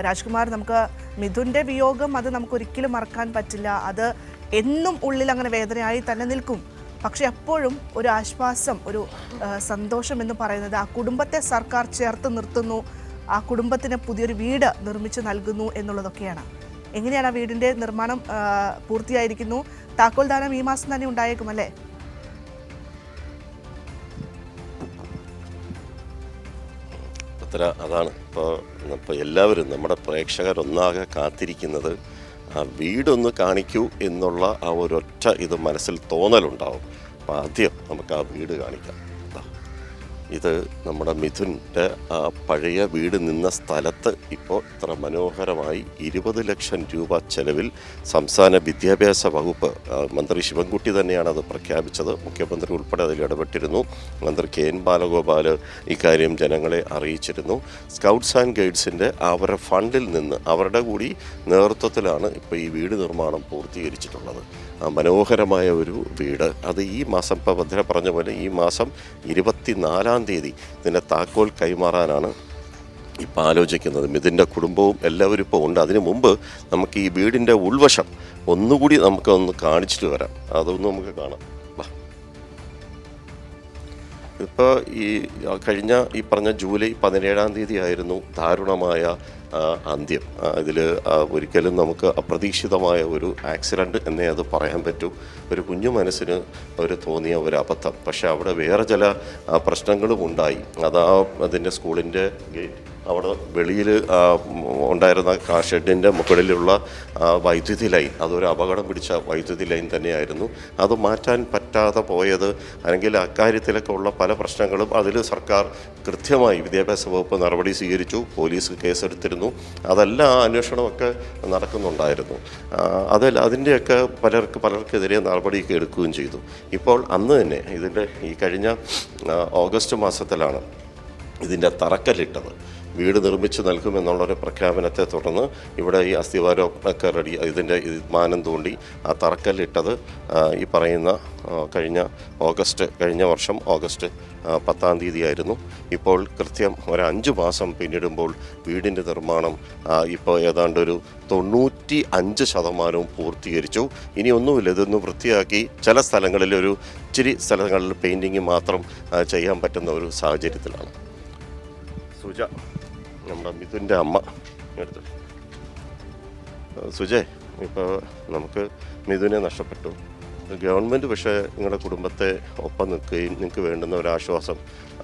രാജ്കുമാർ, നമുക്ക് മിഥുൻ്റെ വിയോഗം അത് നമുക്ക് ഒരിക്കലും മറക്കാൻ പറ്റില്ല. അത് എന്നും ഉള്ളിൽ അങ്ങനെ വേദനയായി തന്നെ നിൽക്കും. പക്ഷെ എപ്പോഴും ഒരു ആശ്വാസം, ഒരു സന്തോഷം എന്ന് പറയുന്നത് ആ കുടുംബത്തെ സർക്കാർ ചേർത്ത് നിർത്തുന്നു, ആ കുടുംബത്തിന് പുതിയൊരു വീട് നിർമ്മിച്ച് നൽകുന്നു എന്നുള്ളതൊക്കെയാണ്. എങ്ങനെയാണ് ആ വീടിൻ്റെ നിർമ്മാണം പൂർത്തിയായിരിക്കുന്നു? താക്കോൽദാനം ഈ മാസം തന്നെ ഉണ്ടായേക്കും അല്ലേ? അതാണ് ഇപ്പോൾ എല്ലാവരും നമ്മുടെ പ്രേക്ഷകരൊന്നാകെ കാത്തിരിക്കുന്നത്. ആ വീടൊന്ന് കാണിക്കൂ എന്നുള്ള ആ ഒരൊറ്റ ഇത് മനസ്സിൽ തോന്നലുണ്ടാവും. അപ്പോൾ ആദ്യം നമുക്ക് ആ വീട് കാണിക്കാം. ഇത് നമ്മുടെ മിഥുൻ്റെ ആ പഴയ വീട് നിന്ന സ്ഥലത്ത് ഇപ്പോൾ ഇത്ര മനോഹരമായി 20 ലക്ഷം രൂപ ചെലവിൽ സംസ്ഥാന വിദ്യാഭ്യാസ വകുപ്പ് മന്ത്രി ശിവൻകുട്ടി തന്നെയാണ് അത് പ്രഖ്യാപിച്ചത്. മുഖ്യമന്ത്രി ഉൾപ്പെടെ അതിൽ ഇടപെട്ടിരുന്നു. മന്ത്രി KN ബാലഗോപാൽ ഇക്കാര്യം ജനങ്ങളെ അറിയിച്ചിരുന്നു. സ്കൗട്ട്സ് ആൻഡ് ഗൈഡ്സിൻ്റെ അവരുടെ ഫണ്ടിൽ നിന്ന് അവരുടെ കൂടി നേതൃത്വത്തിലാണ് ഇപ്പോൾ ഈ വീട് നിർമ്മാണം പൂർത്തീകരിച്ചിട്ടുള്ളത്. മനോഹരമായ ഒരു വീട്. അത് ഈ മാസം, ഇപ്പോൾ ഭദ്ര പറഞ്ഞ പോലെ ഈ മാസം 24-ാം തീയതി ഇതിൻ്റെ താക്കോൽ കൈമാറാനാണ് ഇപ്പോൾ ആലോചിക്കുന്നത്. മിഥുൻ്റെ കുടുംബവും എല്ലാവരും ഇപ്പോൾ ഉണ്ട്. അതിനു മുമ്പ് നമുക്ക് ഈ വീടിൻ്റെ ഉൾവശം ഒന്നുകൂടി നമുക്കൊന്ന് കാണിച്ചിട്ട് വരാം. അതൊന്ന് നമുക്ക് കാണാം. ഇപ്പോൾ ഈ കഴിഞ്ഞ ഈ പറഞ്ഞ ജൂലൈ 17-ാം തീയതി ആയിരുന്നു ദാരുണമായ അന്ത്യം. ഇതിൽ ഒരിക്കലും നമുക്ക് അപ്രതീക്ഷിതമായ ഒരു ആക്സിഡൻറ്റ് എന്നേ അത് പറയാൻ പറ്റൂ. ഒരു കുഞ്ഞു മനസ്സിന് ഒരു തോന്നിയ ഒരു അബദ്ധം. പക്ഷേ അവിടെ വേറെ ചില പ്രശ്നങ്ങളും ഉണ്ടായി. അതിൻ്റെ സ്കൂളിൻ്റെ ഗേറ്റ് അവിടെ വെളിയിൽ ഉണ്ടായിരുന്ന ഷെഡിൻ്റെ മുകളിലുള്ള വൈദ്യുതി ലൈൻ, അതൊരു അപകടം പിടിച്ച വൈദ്യുതി ലൈൻ തന്നെയായിരുന്നു. അത് മാറ്റാൻ പറ്റാതെ പോയത്, അല്ലെങ്കിൽ അക്കാര്യത്തിലൊക്കെ ഉള്ള പല പ്രശ്നങ്ങളും അതിൽ സർക്കാർ കൃത്യമായി വിദ്യാഭ്യാസ വകുപ്പ് നടപടി സ്വീകരിച്ചു. പോലീസ് കേസെടുത്തിരുന്നു. അതെല്ലാം അന്വേഷണമൊക്കെ നടക്കുന്നുണ്ടായിരുന്നു. അതിൻ്റെയൊക്കെ പലർക്കെതിരെ നടപടിയൊക്കെ എടുക്കുകയും ചെയ്തു. ഇപ്പോൾ അന്ന് തന്നെ ഇതിൻ്റെ ഈ കഴിഞ്ഞ ഓഗസ്റ്റ് മാസത്തിലാണ് ഇതിൻ്റെ തറക്കല്ലിട്ടത്. വീട് നിർമ്മിച്ച് നൽകുമെന്നുള്ളൊരു പ്രഖ്യാപനത്തെ തുടർന്ന് ഇവിടെ ഈ അസ്ഥിവാരം ഒക്കെ റെഡി, ഇതിൻ്റെ മാനം തോണ്ടി ആ തറക്കല്ലിട്ടത് ഈ പറയുന്ന കഴിഞ്ഞ വർഷം ഓഗസ്റ്റ് 10-ാം തീയതി ആയിരുന്നു. ഇപ്പോൾ കൃത്യം ഒരു 5 മാസം പിന്നിടുമ്പോൾ വീടിൻ്റെ നിർമ്മാണം ഇപ്പോൾ ഏതാണ്ട് ഒരു 95% പൂർത്തീകരിച്ചു. ഇനി ഒന്നുമില്ല, ഇതൊന്ന് വൃത്തിയാക്കി ചില സ്ഥലങ്ങളിൽ ഇച്ചിരി സ്ഥലങ്ങളിൽ പെയിൻറ്റിങ് മാത്രം ചെയ്യാൻ പറ്റുന്ന ഒരു സാഹചര്യത്തിലാണ്. സുജ, നമ്മുടെ മിഥുൻ്റെ അമ്മ എടുത്തു. സുജയ്, ഇപ്പോൾ നമുക്ക് മിഥുനെ നഷ്ടപ്പെട്ടു. ഗവൺമെൻറ് പക്ഷേ നിങ്ങളുടെ കുടുംബത്തെ ഒപ്പം നിൽക്കുകയും നിങ്ങൾക്ക് വേണ്ടുന്ന ഒരാശ്വാസം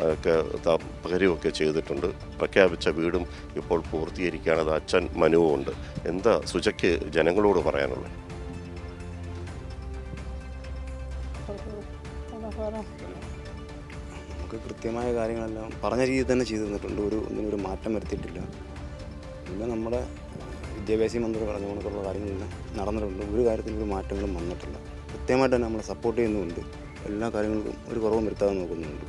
ഒക്കെ പകരുകയൊക്കെ ചെയ്തിട്ടുണ്ട്. പ്രഖ്യാപിച്ച വീടും ഇപ്പോൾ പൂർത്തീകരിക്കുകയാണ്. അത് അച്ഛൻ മനുവും ഉണ്ട്. എന്താ സുജയ്ക്ക് ജനങ്ങളോട് പറയാനുള്ളത്? കൃത്യമായ കാര്യങ്ങളെല്ലാം പറഞ്ഞ രീതിയിൽ തന്നെ ചെയ്തു തന്നിട്ടുണ്ട്. ഒന്നിനൊരു മാറ്റം വരുത്തിയിട്ടില്ല. പിന്നെ നമ്മുടെ വിദ്യാഭ്യാസ മന്ത്രി പറഞ്ഞ കണക്കുള്ള കാര്യങ്ങളെല്ലാം നടന്നിട്ടുണ്ട്. ഒരു കാര്യത്തിലൊരു മാറ്റങ്ങളും വന്നിട്ടില്ല. കൃത്യമായിട്ട് തന്നെ നമ്മളെ സപ്പോർട്ട് ചെയ്യുന്നുമുണ്ട്. എല്ലാ കാര്യങ്ങൾക്കും ഒരു കുറവും വരുത്താതെ നോക്കുന്നുണ്ട്.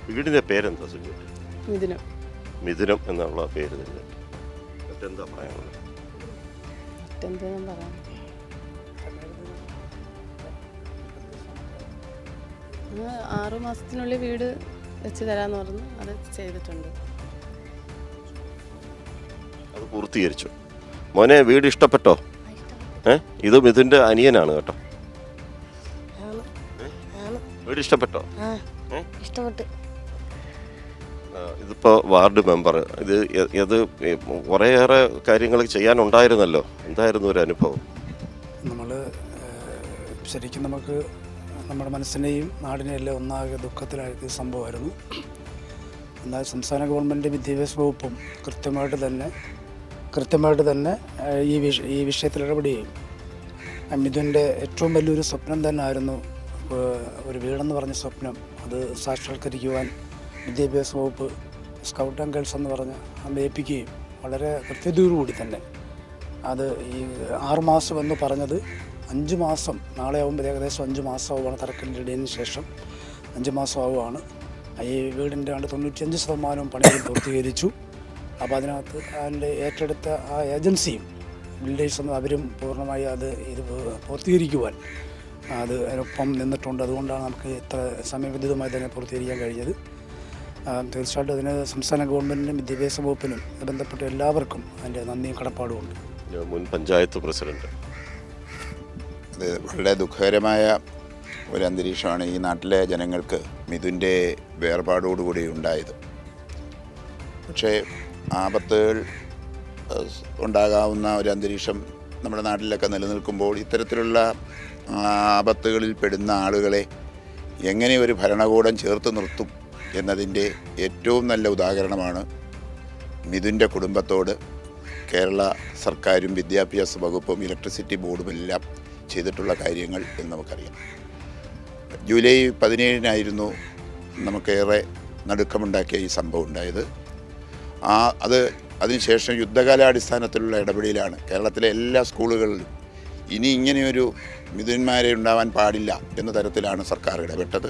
വീടിൻ്റെ പേരെന്താ സുജ? മിഥുനം. മിഥുനം എന്നുള്ള പേര് തന്നെ. മറ്റെന്താ പറയാനുള്ളത്? മറ്റെന്താ പറയാം, 6 മാസത്തിനുള്ളിൽ വീട് വെച്ച് തരാമെന്ന് പറഞ്ഞു. അത് ചെയ്തിട്ടുണ്ട്. അത് പൂർത്തീകരിച്ചു. മോനെ, വീട് ഇഷ്ടപ്പെട്ടോ? ഇത് മിഥുൻ്റെ അനിയനാണ് കേട്ടോ. വീട് ഇഷ്ടപ്പെട്ടോ? ഇഷ്ടപ്പെട്ടു. ഇതിപ്പോൾ വാർഡ് മെമ്പർ, ഇത് കുറേയേറെ കാര്യങ്ങൾ ചെയ്യാനുണ്ടായിരുന്നല്ലോ. എന്തായിരുന്നു ഒരു അനുഭവം? നമ്മൾ ശരിക്കും നമുക്ക് നമ്മുടെ മനസ്സിനെയും നാടിനെയും എല്ലാം ഒന്നാകെ ദുഃഖത്തിലാക്കിയ സംഭവമായിരുന്നു. എന്നാൽ സംസ്ഥാന ഗവൺമെൻറ് വിദ്യാഭ്യാസ വകുപ്പും കൃത്യമായിട്ട് തന്നെ ഈ വിഷയത്തിൽ ഇടപെടുകയും മിഥുൻ്റെ ഏറ്റവും വലിയൊരു സ്വപ്നം തന്നെ ആയിരുന്നു ഒരു വീടെന്ന് പറഞ്ഞ സ്വപ്നം. അത് സാക്ഷാത്കരിക്കുവാൻ വിദ്യാഭ്യാസ വകുപ്പ് സ്കൗട്ട് ആൻഡ് ഗൈഡ്സ് എന്ന് പറഞ്ഞ് ഏൽപ്പിക്കുകയും വളരെ കൃത്യതയോടുകൂടി തന്നെ അത് ഈ 6 മാസം എന്ന് പറഞ്ഞത് 5 മാസം, നാളെ ആകുമ്പോൾ ഏകദേശം 5 മാസമാവുകയാണ്. തറക്കല്ലിടതിന് ശേഷം 5 മാസമാവുകയാണ്. ഈ വീടിൻ്റെ 95% പണികൾ പൂർത്തീകരിച്ചു. അപ്പോൾ അതിനകത്ത് അതിൻ്റെ ഏറ്റെടുത്ത ആ ഏജൻസിയും ബിൽഡേഴ്സൊന്നും അവരും പൂർണ്ണമായി ഇത് പൂർത്തീകരിക്കുവാൻ അതിനൊപ്പം നിന്നിട്ടുണ്ട്. അതുകൊണ്ടാണ് നമുക്ക് ഇത്ര സമയബന്ധിതമായി തന്നെ പൂർത്തീകരിക്കാൻ കഴിഞ്ഞത്. തീർച്ചയായിട്ടും അതിന് സംസ്ഥാന ഗവൺമെൻറ്റിനും വിദ്യാഭ്യാസ വകുപ്പിനും ബന്ധപ്പെട്ട എല്ലാവർക്കും അതിൻ്റെ നന്ദിയും കടപ്പാടുമുണ്ട്. മുൻ പഞ്ചായത്ത് പ്രസിഡന്റ്. അത് വളരെ ദുഃഖകരമായ ഒരു അന്തരീക്ഷമാണ് ഈ നാട്ടിലെ ജനങ്ങൾക്ക് മിഥുൻ്റെ വേർപാടോടുകൂടി ഉണ്ടായത്. പക്ഷേ ആപത്തുകൾ ഉണ്ടാകാവുന്ന ഒരു അന്തരീക്ഷം നമ്മുടെ നാട്ടിലൊക്കെ നിലനിൽക്കുമ്പോൾ ഇത്തരത്തിലുള്ള ആപത്തുകളിൽ പെടുന്ന ആളുകളെ എങ്ങനെ ഒരു ഭരണകൂടം ചേർത്ത് നിർത്തും എന്നതിൻ്റെ ഏറ്റവും നല്ല ഉദാഹരണമാണ് മിഥുൻ്റെ കുടുംബത്തോട് കേരള സർക്കാരും വിദ്യാഭ്യാസ വകുപ്പും ഇലക്ട്രിസിറ്റി ബോർഡും എല്ലാം ചെയ്തിട്ടുള്ള കാര്യങ്ങൾ എന്ന് നമുക്കറിയാം. ജൂലൈ 17-നായിരുന്നു നമുക്കേറെ നടുക്കമുണ്ടാക്കിയ ഈ സംഭവം ഉണ്ടായത്. അതിനുശേഷം യുദ്ധകാലാടിസ്ഥാനത്തിലുള്ള ഇടപെടലാണ് കേരളത്തിലെ എല്ലാ സ്കൂളുകളിലും ഇനി ഇങ്ങനെയൊരു മിഥുന്മാരെ ഉണ്ടാവാൻ പാടില്ല എന്ന തരത്തിലാണ് സർക്കാർ ഇടപെട്ടത്.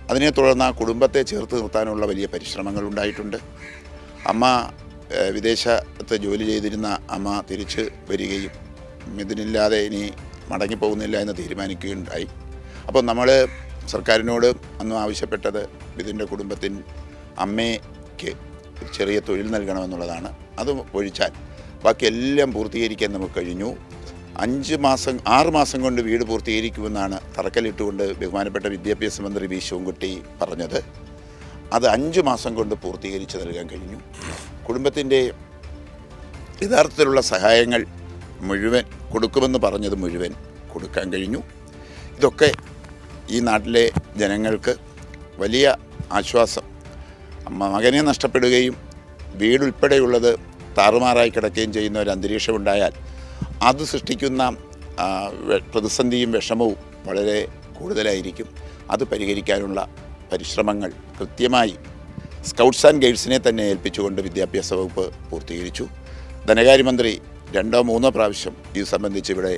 അതിനെ തുടർന്ന് ആ കുടുംബത്തെ ചേർത്ത് നിർത്താനുള്ള വലിയ പരിശ്രമങ്ങൾ ഉണ്ടായിട്ടുണ്ട്. അമ്മ വിദേശത്ത് ജോലി ചെയ്തിരുന്ന അമ്മ തിരിച്ച് വരികയും മിഥുനില്ലാതെ ഇനി മടങ്ങിപ്പോകുന്നില്ല എന്ന് തീരുമാനിക്കുകയുണ്ടായി. അപ്പോൾ നമ്മൾ സർക്കാരിനോട് അന്ന് ആവശ്യപ്പെട്ടത് മിഥുൻ്റെ കുടുംബത്തിന് അമ്മയ്ക്ക് ചെറിയ തൊഴിൽ നൽകണമെന്നുള്ളതാണ്. അത് ഒഴിച്ചാൽ ബാക്കി എല്ലാം പൂർത്തീകരിക്കാൻ നമുക്ക് കഴിഞ്ഞു. 6 മാസം കൊണ്ട് വീട് പൂർത്തീകരിക്കുമെന്നാണ് തറക്കല്ലിട്ടുകൊണ്ട് ബഹുമാനപ്പെട്ട വിദ്യാഭ്യാസ മന്ത്രി വി ശിവൻകുട്ടി പറഞ്ഞത്. അത് 5 മാസം കൊണ്ട് പൂർത്തീകരിച്ച് നൽകാൻ കഴിഞ്ഞു. കുടുംബത്തിൻ്റെ യഥാർത്ഥത്തിലുള്ള സഹായങ്ങൾ മുഴുവൻ കൊടുക്കുമെന്ന് പറഞ്ഞത് മുഴുവൻ കൊടുക്കാൻ കഴിഞ്ഞു. ഇതൊക്കെ ഈ നാട്ടിലെ ജനങ്ങൾക്ക് വലിയ ആശ്വാസം. മകനെ നഷ്ടപ്പെടുകയും വീടുൾപ്പെടെയുള്ളത് താറുമാറായി കിടക്കുകയും ചെയ്യുന്ന ഒരു അന്തരീക്ഷം ഉണ്ടായാൽ അത് സൃഷ്ടിക്കുന്ന പ്രതിസന്ധിയും വിഷമവും വളരെ കൂടുതലായിരിക്കും. അത് പരിഹരിക്കാനുള്ള പരിശ്രമങ്ങൾ കൃത്യമായി സ്കൗട്ട്സ് ആൻഡ് ഗൈഡ്സിനെ തന്നെ ഏൽപ്പിച്ചുകൊണ്ട് വിദ്യാഭ്യാസ വകുപ്പ് പൂർത്തീകരിച്ചു. ധനകാര്യമന്ത്രി 2-3 പ്രാവശ്യം ഇത് സംബന്ധിച്ച് ഇവിടെ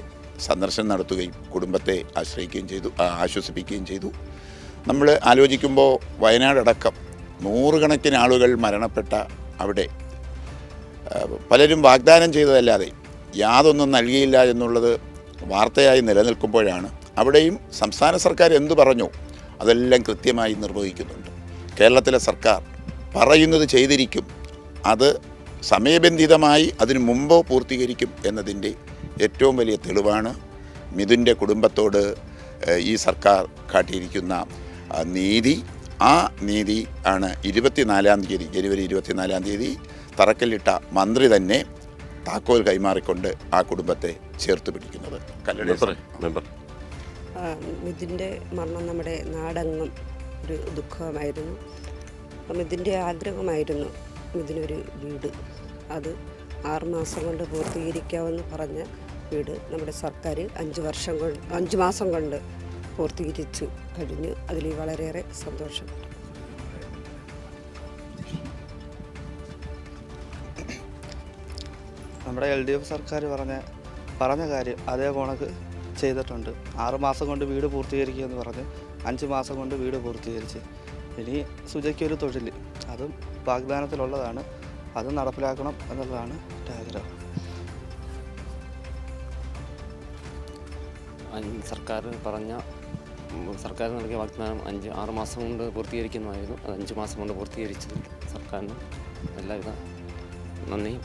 സന്ദർശനം നടത്തുകയും കുടുംബത്തെ ആശ്വസിപ്പിക്കുകയും ചെയ്തു. നമ്മൾ ആലോചിക്കുമ്പോൾ വയനാടടക്കം 100 കണക്കിന് ആളുകൾ മരണപ്പെട്ട അവിടെ പലരും വാഗ്ദാനം ചെയ്തതല്ലാതെ യാതൊന്നും നൽകിയില്ല എന്നുള്ളത് വാർത്തയായി നിലനിൽക്കുമ്പോഴാണ് അവിടെയും സംസ്ഥാന സർക്കാർ എന്തു പറഞ്ഞു അതെല്ലാം കൃത്യമായി നിർവഹിക്കുന്നുണ്ട്. കേരളത്തിലെ സർക്കാർ പറയുന്നത് ചെയ്തിരിക്കും, അത് സമയബന്ധിതമായി അതിനു മുമ്പോ പൂർത്തീകരിക്കും എന്നതിൻ്റെ ഏറ്റവും വലിയ തെളിവാണ് മിഥുൻ്റെ കുടുംബത്തോട് ഈ സർക്കാർ കാട്ടിയിരിക്കുന്ന നീതി. ആ നീതി ആണ് 24-ാം തീയതി ജനുവരി 24-ാം തീയതി തറക്കല്ലിട്ട മന്ത്രി തന്നെ താക്കോൽ കൈമാറിക്കൊണ്ട് ആ കുടുംബത്തെ ചേർത്ത് പിടിക്കുന്നത്. മിഥുൻ്റെ മരണം നമ്മുടെ നാടെങ്ങും ഒരു ദുഃഖമായിരുന്നു. മിഥുൻ്റെ ആഗ്രഹമായിരുന്നു മിഥുനൊരു വീട്. അത് 6 മാസം കൊണ്ട് പൂർത്തീകരിക്കാമെന്ന് പറഞ്ഞ വീട് നമ്മുടെ സർക്കാർ 5 മാസം കൊണ്ട് പൂർത്തീകരിച്ചു കഴിഞ്ഞു. അതിൽ വളരെയേറെ സന്തോഷം. നമ്മുടെ LDF സർക്കാർ പറഞ്ഞ കാര്യം അതേ കണക്ക് ചെയ്തിട്ടുണ്ട്. 6 മാസം കൊണ്ട് വീട് പൂർത്തീകരിക്കുമെന്ന് പറഞ്ഞ് 5 മാസം കൊണ്ട് വീട് പൂർത്തീകരിച്ച്. ഇനി സുജയ്ക്കൊരു തൊഴിൽ, അതും വാഗ്ദാനത്തിലുള്ളതാണ്, അത് നടപ്പിലാക്കണം എന്നുള്ളതാണ് എൻ്റെ ആഗ്രഹം. സർക്കാർ നൽകിയ വാഗ്ദാനം 6 മാസം കൊണ്ട് പൂർത്തീകരിക്കുന്നതായിരുന്നു. അത് 5 മാസം കൊണ്ട് പൂർത്തീകരിച്ചത് സർക്കാരിന് എല്ലാവിധ നന്ദിയും.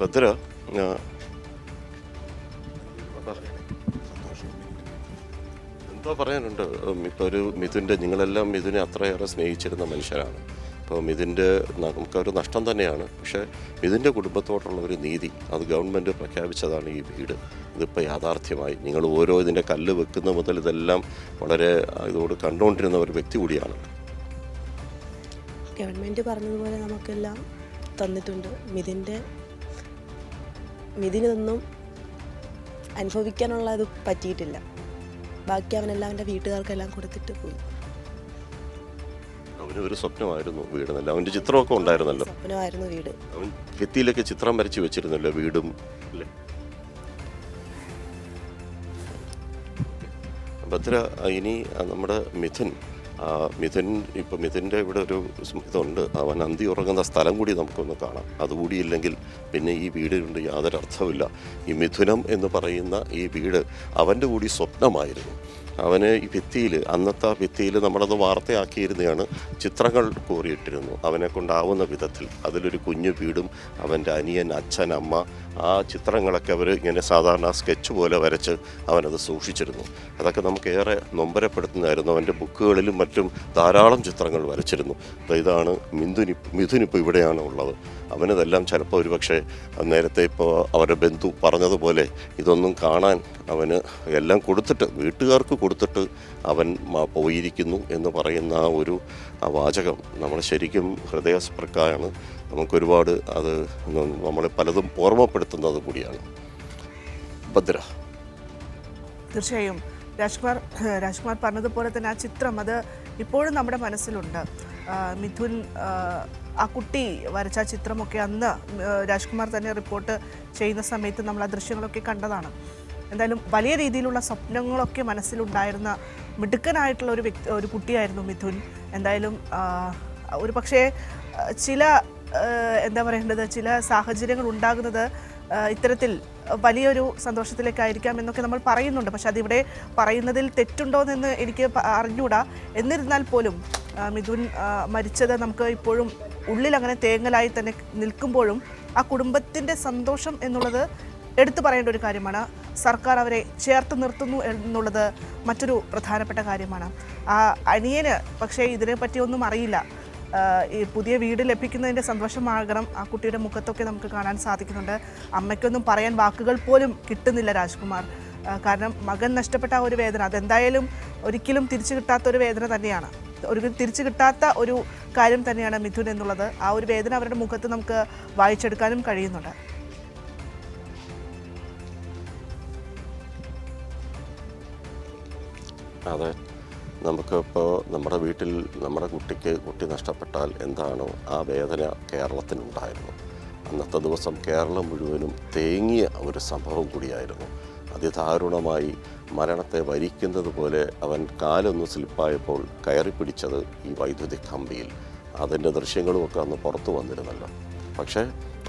ഭദ്ര, എന്താ പറയാനുണ്ട്? ഇപ്പോൾ ഒരു മിഥുൻ്റെ, നിങ്ങളെല്ലാം മിഥുനെ അത്രയേറെ സ്നേഹിച്ചിരുന്ന മനുഷ്യരാണ്. അപ്പോൾ മിഥുൻ്റെ നമുക്കൊരു നഷ്ടം തന്നെയാണ്. പക്ഷേ മിഥുൻ്റെ കുടുംബത്തോടുള്ള ഒരു നീതി, അത് ഗവൺമെൻറ് പ്രഖ്യാപിച്ചതാണ് ഈ വീട്. ഇതിപ്പോൾ യാഥാർത്ഥ്യമായി. നിങ്ങൾ ഓരോ ഇതിൻ്റെ കല്ല് വെക്കുന്ന മുതൽ ഇതെല്ലാം വളരെ ഇതോട് കണ്ടുകൊണ്ടിരുന്ന ഒരു വ്യക്തി കൂടിയാണ്. ഗവൺമെൻറ് പറഞ്ഞതുപോലെ നമുക്കെല്ലാം തന്നിട്ടുണ്ട്. മിഥുനൊന്നും അനുഭവിക്കാനുള്ള ഇത് പറ്റിയിട്ടില്ല. ബാക്കി അവനെല്ലാം അവൻ്റെ വീട്ടുകാർക്കെല്ലാം കൊടുത്തിട്ട് പോയി. അവനൊരു സ്വപ്നമായിരുന്നു വീടെന്നല്ല, അവൻ്റെ ചിത്രമൊക്കെ ഉണ്ടായിരുന്നല്ലോ. സ്വപ്നമായിരുന്നു വീട്. അവൻ ഭിത്തിയിലൊക്കെ ചിത്രം വരച്ച് വെച്ചിരുന്നല്ലോ വീടും അല്ലേ? ഭദ്ര, ഇനി നമ്മുടെ മിഥുൻ ഇപ്പോൾ മിഥുൻ്റെ ഇവിടെ ഒരു ഇതുണ്ട്, അവൻ അന്തി ഉറങ്ങുന്ന സ്ഥലം കൂടി നമുക്കൊന്ന് കാണാം. അതുകൂടി ഇല്ലെങ്കിൽ പിന്നെ ഈ വീട് കൊണ്ട് യാതൊരു അർത്ഥമില്ല. ഈ മിഥുനം എന്ന് പറയുന്ന ഈ വീട് അവൻ്റെ കൂടി സ്വപ്നമായിരുന്നു. അവന് ഈ ഭിത്തിയിൽ, അന്നത്തെ ആ ഭിത്തിയിൽ നമ്മളത് വാർത്തയാക്കിയിരുന്നതാണ്, ചിത്രങ്ങൾ കോറിയിട്ടിരുന്നു അവനെ കൊണ്ടാവുന്ന വിധത്തിൽ. അതിലൊരു കുഞ്ഞു വീടും അവൻ്റെ അനിയൻ, അച്ഛൻ, അമ്മ, ആ ചിത്രങ്ങളൊക്കെ അവർ ഇങ്ങനെ സാധാരണ സ്കെച്ച് പോലെ വരച്ച് അവനത് സൂക്ഷിച്ചിരുന്നു. അതൊക്കെ നമുക്കേറെ നൊമ്പരപ്പെടുത്തുന്നതായിരുന്നു. അവൻ്റെ ബുക്കുകളിലും മറ്റും ധാരാളം ചിത്രങ്ങൾ വരച്ചിരുന്നു. ഇതാണ് മിഥുനിപ്പോൾ ഇവിടെയാണ് ഉള്ളത്. അവനതെല്ലാം ചിലപ്പോൾ ഒരുപക്ഷെ നേരത്തെ ഇപ്പോൾ അവരുടെ ബന്ധു പറഞ്ഞതുപോലെ ഇതൊന്നും കാണാൻ അവന് എല്ലാം കൊടുത്തിട്ട്, വീട്ടുകാർക്ക് കൊടുത്തിട്ട് അവൻ പോയിരിക്കുന്നു എന്ന് പറയുന്ന ആ വാചകം നമ്മൾ ശരിക്കും ഹൃദയസ്പൃക്കാണ്. നമുക്കൊരുപാട് അത് നമ്മളെ പലതും ഓർമ്മപ്പെടുത്തുന്നത് കൂടിയാണ്. ഭദ്ര. തീർച്ചയായും രാജ്കുമാർ പറഞ്ഞതുപോലെ തന്നെ ആ ചിത്രം അത് ഇപ്പോഴും നമ്മുടെ മനസ്സിലുണ്ട്. മിഥുൻ ആ കുട്ടി വരച്ച ചിത്രമൊക്കെ അന്ന് രാജ്കുമാർ തന്നെ റിപ്പോർട്ട് ചെയ്യുന്ന സമയത്ത് നമ്മൾ ആ ദൃശ്യങ്ങളൊക്കെ കണ്ടതാണ്. എന്തായാലും വലിയ രീതിയിലുള്ള സ്വപ്നങ്ങളൊക്കെ മനസ്സിലുണ്ടായിരുന്ന മിടുക്കനായിട്ടുള്ള ഒരു കുട്ടിയായിരുന്നു മിഥുൻ. എന്തായാലും ഒരു പക്ഷേ ചില ചില സാഹചര്യങ്ങൾ ഉണ്ടാകുന്നത് ഇത്തരത്തിൽ വലിയൊരു സന്തോഷത്തിലേക്കായിരിക്കാം എന്നൊക്കെ നമ്മൾ പറയുന്നുണ്ട്. പക്ഷെ അതിവിടെ പറയുന്നതിൽ തെറ്റുണ്ടോയെന്ന് എനിക്ക് അറിഞ്ഞൂടാ. എന്നിരുന്നാൽ പോലും മിഥുൻ മരിച്ചത് നമുക്ക് ഇപ്പോഴും ഉള്ളിൽ അങ്ങനെ തേങ്ങലായി തന്നെ നിൽക്കുമ്പോഴും ആ കുടുംബത്തിൻ്റെ സന്തോഷം എന്നുള്ളത് എടുത്തു പറയേണ്ട ഒരു കാര്യമാണ്. സർക്കാർ അവരെ ചേർത്ത് നിർത്തുന്നു എന്നുള്ളത് മറ്റൊരു പ്രധാനപ്പെട്ട കാര്യമാണ്. ആ അനിയന് പക്ഷേ ഇതിനെപ്പറ്റിയൊന്നും അറിയില്ല. ഈ പുതിയ വീട് ലഭിക്കുന്നതിൻ്റെ സന്തോഷമാകണം ആ കുട്ടിയുടെ മുഖത്തൊക്കെ നമുക്ക് കാണാൻ സാധിക്കുന്നുണ്ട്. അമ്മയ്ക്കൊന്നും പറയാൻ വാക്കുകൾ പോലും കിട്ടുന്നില്ല രാജ്കുമാർ. കാരണം മകൻ നഷ്ടപ്പെട്ട ആ ഒരു വേദന അതെന്തായാലും ഒരിക്കലും തിരിച്ചു കിട്ടാത്തൊരു വേദന തന്നെയാണ്. തിരിച്ചു കിട്ടാത്ത ഒരു കാര്യം തന്നെയാണ് മിഥുൻ എന്നുള്ളത്. ആ ഒരു വേദന അവരുടെ മുഖത്ത് നമുക്ക് വായിച്ചെടുക്കാനും കഴിയുന്നുണ്ട്. അതെ, നമുക്കിപ്പോൾ നമ്മുടെ വീട്ടിൽ നമ്മുടെ കുട്ടി നഷ്ടപ്പെട്ടാൽ എന്താണോ ആ വേദന കേരളത്തിനുണ്ടായിരുന്നു. അന്നത്തെ ദിവസം കേരളം മുഴുവനും തേങ്ങിയ ഒരു സംഭവം കൂടിയായിരുന്നു. അതിദാരുണമായി മരണത്തെ വരിക്കുന്നത് പോലെ അവൻ കാലൊന്ന് സ്ലിപ്പായപ്പോൾ കയറി പിടിച്ചത് ഈ വൈദ്യുതി കമ്പിയിൽ. അതിൻ്റെ ദൃശ്യങ്ങളുമൊക്കെ അന്ന് പുറത്തു വന്നിരുന്നല്ലോ. പക്ഷേ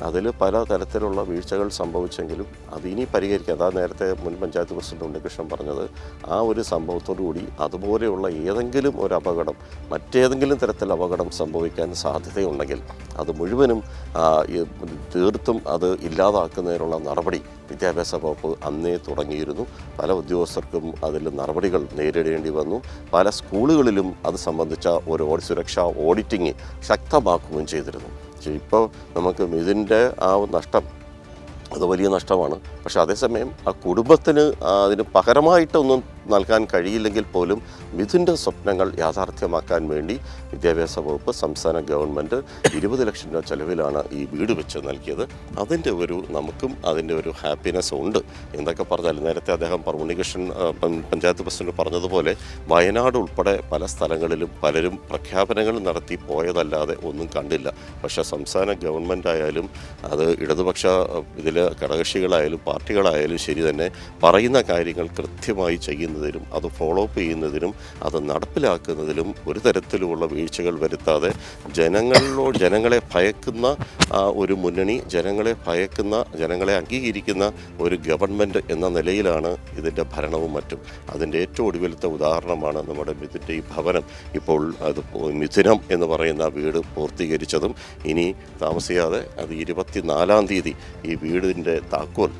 അതിൽ പല തരത്തിലുള്ള വീഴ്ചകൾ സംഭവിച്ചെങ്കിലും അതിനി പരിഹരിക്കുക. അതാ നേരത്തെ മുൻ പഞ്ചായത്ത് പ്രസിഡന്റ് ഉണ്ണികൃഷ്ണൻ പറഞ്ഞത്, ആ ഒരു സംഭവത്തോടുകൂടി അതുപോലെയുള്ള ഏതെങ്കിലും ഒരു അപകടം, മറ്റേതെങ്കിലും തരത്തിൽ അപകടം സംഭവിക്കാൻ സാധ്യതയുണ്ടെങ്കിൽ അത് മുഴുവനും തീർത്തും അത് ഇല്ലാതാക്കുന്നതിനുള്ള നടപടി വിദ്യാഭ്യാസ വകുപ്പ് അന്നേ തുടങ്ങിയിരുന്നു. പല ഉദ്യോഗസ്ഥർക്കും അതിൽ നടപടികൾ നേരിടേണ്ടി വന്നു. പല സ്കൂളുകളിലും അത് സംബന്ധിച്ച ഒരു സുരക്ഷാ ഓഡിറ്റിങ് ശക്തമാക്കുകയും ചെയ്തിരുന്നു. ഇപ്പോൾ നമുക്ക് ഇതിൻ്റെ ആ നഷ്ടം അത് വലിയ നഷ്ടമാണ്. പക്ഷെ അതേസമയം ആ കുടുംബത്തിന് അതിന് പകരമായിട്ടൊന്നും നൽകാൻ കഴിയില്ലെങ്കിൽ പോലും മിഥുൻ്റെ സ്വപ്നങ്ങൾ യാഥാർത്ഥ്യമാക്കാൻ വേണ്ടി വിദ്യാഭ്യാസ വകുപ്പ്, സംസ്ഥാന ഗവൺമെൻറ് 20 ലക്ഷം രൂപ ചെലവിലാണ് ഈ വീട് വെച്ച് നൽകിയത്. അതിൻ്റെ നമുക്കും അതിൻ്റെ ഒരു ഹാപ്പിനെസ് ഉണ്ട്. എന്തൊക്കെ പറഞ്ഞാലും നേരത്തെ അദ്ദേഹം ഉണ്ണികൃഷ്ണൻ പഞ്ചായത്ത് പ്രസിഡന്റ് പറഞ്ഞതുപോലെ വയനാട് ഉൾപ്പെടെ പല സ്ഥലങ്ങളിലും പലരും പ്രഖ്യാപനങ്ങൾ നടത്തി പോയതല്ലാതെ ഒന്നും കണ്ടില്ല. പക്ഷേ സംസ്ഥാന ഗവൺമെൻറ് ആയാലും അത് ഇടതുപക്ഷ ഇതിൽ ഘടകകക്ഷികളായാലും പാർട്ടികളായാലും ശരി തന്നെ പറയുന്ന കാര്യങ്ങൾ കൃത്യമായി ചെയ്യുന്നതിനും അത് ഫോളോ അപ്പ് ചെയ്യുന്നതിനും അത് നടപ്പിലാക്കുന്നതിലും ഒരു തരത്തിലുമുള്ള വീഴ്ചകൾ വരുത്താതെ ജനങ്ങളെ ഭയക്കുന്ന ഒരു മുന്നണി, ജനങ്ങളെ അംഗീകരിക്കുന്ന ഒരു ഗവൺമെൻറ് എന്ന നിലയിലാണ് ഇതിൻ്റെ ഭരണവും മറ്റും. അതിൻ്റെ ഏറ്റവും ഒടുവിലത്തെ ഉദാഹരണമാണ് നമ്മുടെ മിഥുൻ്റെ ഈ ഭവനം. ഇപ്പോൾ അത് മിഥുനം എന്ന് പറയുന്ന വീട് പൂർത്തീകരിച്ചതും ഇനി താമസിയാതെ അത് 24-ാം തീയതി ഈ വീടിൻ്റെ താക്കോൽ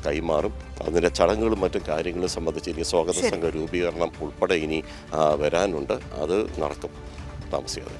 കൈമാറും. അതിൻ്റെ ചടങ്ങുകളും മറ്റു കാര്യങ്ങളും സംബന്ധിച്ച് ഇനി സ്വാഗത സംഘ രൂപീകരണം ഉൾപ്പെടെ ഇനി വരാനുണ്ട്. അത് നടക്കും താമസിയാതെ.